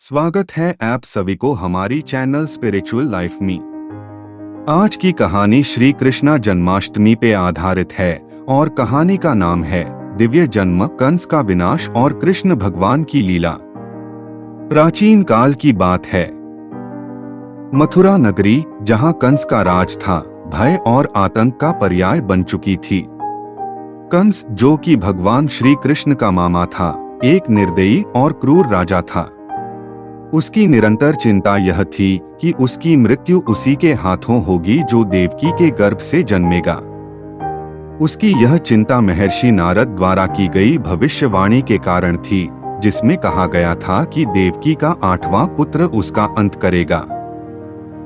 स्वागत है आप सभी को हमारी चैनल स्पिरिचुअल लाइफ में। आज की कहानी श्री कृष्णा जन्माष्टमी पे आधारित है और कहानी का नाम है दिव्य जन्म, कंस का विनाश और कृष्ण भगवान की लीला। प्राचीन काल की बात है। मथुरा नगरी, जहां कंस का राज था, भय और आतंक का पर्याय बन चुकी थी। कंस, जो कि भगवान श्री कृष्ण का मामा था, एक निर्दयी और क्रूर राजा था। उसकी निरंतर चिंता यह थी कि उसकी मृत्यु उसी के हाथों होगी जो देवकी के गर्भ से जन्मेगा। उसकी यह चिंता महर्षि नारद द्वारा की गई भविष्यवाणी के कारण थी, जिसमें कहा गया था कि देवकी का 8वां पुत्र उसका अंत करेगा।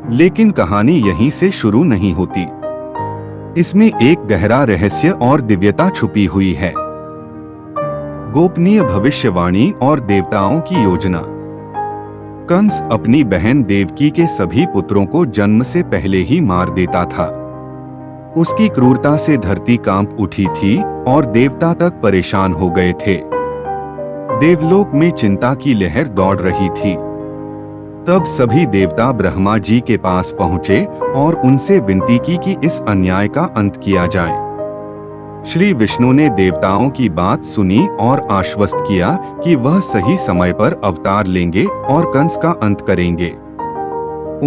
लेकिन कहानी यहीं से शुरू नहीं होती। इसमें एक गहरा रहस्य और दिव्यता छुपी हुई है। गोपनीय भविष्यवाणी और देवताओं की योजना। कंस अपनी बहन देवकी के सभी पुत्रों को जन्म से पहले ही मार देता था। उसकी क्रूरता से धरती कांप उठी थी और देवता तक परेशान हो गए थे। देवलोक में चिंता की लहर दौड़ रही थी। तब सभी देवता ब्रह्मा जी के पास पहुंचे और उनसे विनती की कि इस अन्याय का अंत किया जाए। श्री विष्णु ने देवताओं की बात सुनी और आश्वस्त किया कि वह सही समय पर अवतार लेंगे और कंस का अंत करेंगे।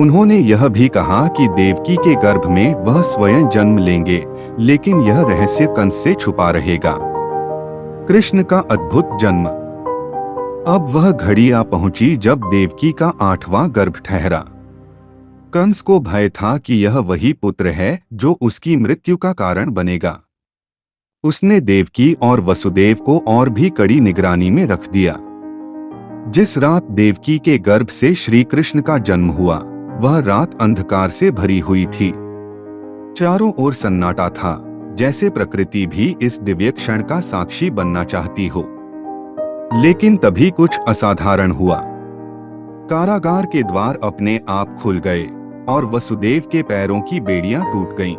उन्होंने यह भी कहा कि देवकी के गर्भ में वह स्वयं जन्म लेंगे, लेकिन यह रहस्य कंस से छुपा रहेगा। कृष्ण का अद्भुत जन्म। अब वह घड़ी आ पहुंची जब देवकी का 8वां गर्भ ठहरा। कंस को भय था कि यह वही पुत्र है जो उसकी मृत्यु का कारण बनेगा। उसने देवकी और वसुदेव को और भी कड़ी निगरानी में रख दिया। जिस रात देवकी के गर्भ से श्री कृष्ण का जन्म हुआ, वह रात अंधकार से भरी हुई थी। चारों ओर सन्नाटा था, जैसे प्रकृति भी इस दिव्य क्षण का साक्षी बनना चाहती हो। लेकिन तभी कुछ असाधारण हुआ। कारागार के द्वार अपने आप खुल गए और वसुदेव के पैरों की बेड़ियां टूट गईं।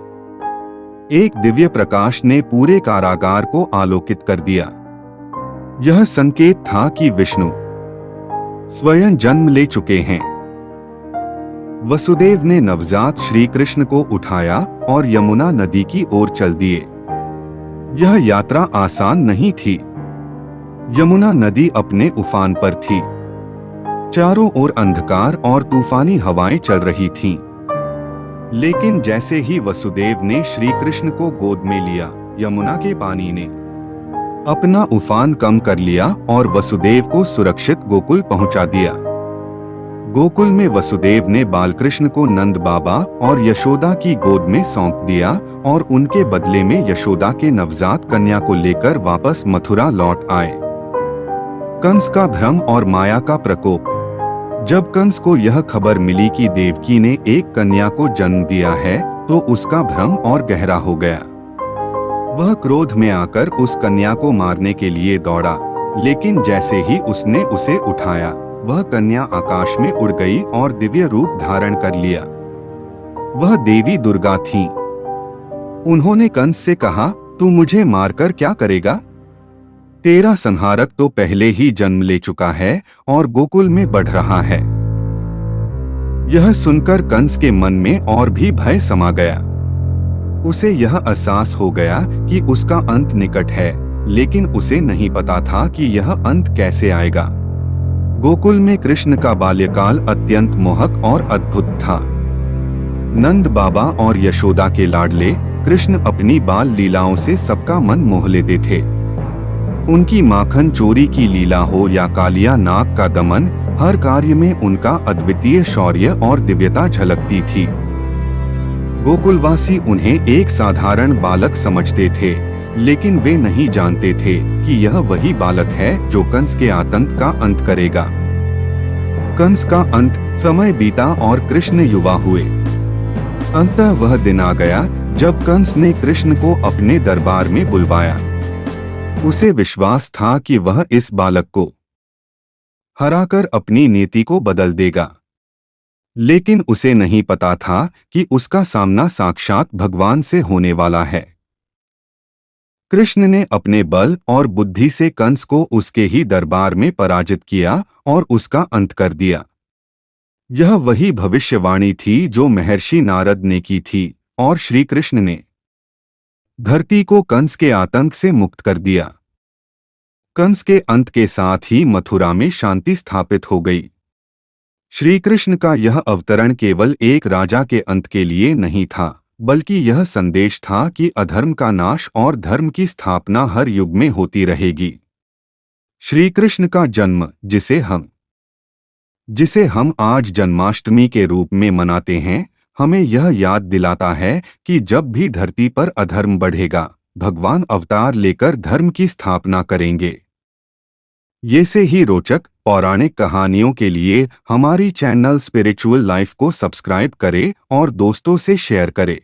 एक दिव्य प्रकाश ने पूरे कारागार को आलोकित कर दिया। यह संकेत था कि विष्णु स्वयं जन्म ले चुके हैं। वसुदेव ने नवजात श्री कृष्ण को उठाया और यमुना नदी की ओर चल दिए। यह यात्रा आसान नहीं थी। यमुना नदी अपने उफान पर थी। चारों ओर अंधकार और तूफानी हवाएं चल रही थीं। लेकिन जैसे ही वसुदेव ने श्री कृष्ण को गोद में लिया, यमुना के पानी ने अपना उफान कम कर लिया और वसुदेव को सुरक्षित गोकुल पहुंचा दिया। गोकुल में वसुदेव ने बालकृष्ण को नंद बाबा और यशोदा की गोद में सौंप दिया और उनके बदले में यशोदा के नवजात कन्या को लेकर वापस मथुरा लौट आए। कंस का भ्रम और माया का प्रकोप। जब कंस को यह खबर मिली कि देवकी ने एक कन्या को जन्म दिया है, तो उसका भ्रम और गहरा हो गया। वह क्रोध में आकर उस कन्या को मारने के लिए दौड़ा, लेकिन जैसे ही उसने उसे उठाया, वह कन्या आकाश में उड़ गई और दिव्य रूप धारण कर लिया। वह देवी दुर्गा थीं। उन्होंने कंस से कहा, तू मुझे मारकर क्या करेगा? तेरा संहारक तो पहले ही जन्म ले चुका है और गोकुल में बढ़ रहा है। यह सुनकर कंस के मन में और भी भय समा गया। उसे यह एहसास हो गया कि उसका अंत निकट है, लेकिन उसे नहीं पता था कि यह अंत कैसे आएगा। गोकुल में कृष्ण का बाल्यकाल अत्यंत मोहक और अद्भुत था। नंद बाबा और यशोदा के लाडले कृष्ण अपनी बाल लीलाओं से सबका मन मोह लेते थे। उनकी माखन चोरी की लीला हो या कालिया नाग का दमन, हर कार्य में उनका अद्वितीय शौर्य और दिव्यता झलकती थी। गोकुलवासी उन्हें एक साधारण बालक समझते थे, लेकिन वे नहीं जानते थे कि यह वही बालक है जो कंस के आतंक का अंत करेगा। कंस का अंत। समय बीता और कृष्ण युवा हुए। अंततः वह दिन आ गया जब कंस ने कृष्ण को अपने दरबार में बुलवाया। उसे विश्वास था कि वह इस बालक को हराकर अपनी नीति को बदल देगा। लेकिन उसे नहीं पता था कि उसका सामना साक्षात भगवान से होने वाला है। कृष्ण ने अपने बल और बुद्धि से कंस को उसके ही दरबार में पराजित किया और उसका अंत कर दिया। यह वही भविष्यवाणी थी जो महर्षि नारद ने की थी, और श्री कृष्ण ने धरती को कंस के आतंक से मुक्त कर दिया। कंस के अंत के साथ ही मथुरा में शांति स्थापित हो गई। श्री कृष्ण का यह अवतरण केवल एक राजा के अंत के लिए नहीं था, बल्कि यह संदेश था कि अधर्म का नाश और धर्म की स्थापना हर युग में होती रहेगी। श्री कृष्ण का जन्म, जिसे हम आज जन्माष्टमी के रूप में मनाते हैं, हमें यह याद दिलाता है कि जब भी धरती पर अधर्म बढ़ेगा, भगवान अवतार लेकर धर्म की स्थापना करेंगे। ये से ही रोचक पौराणिक कहानियों के लिए हमारी चैनल स्पिरिचुअल लाइफ को सब्सक्राइब करें और दोस्तों से शेयर करें।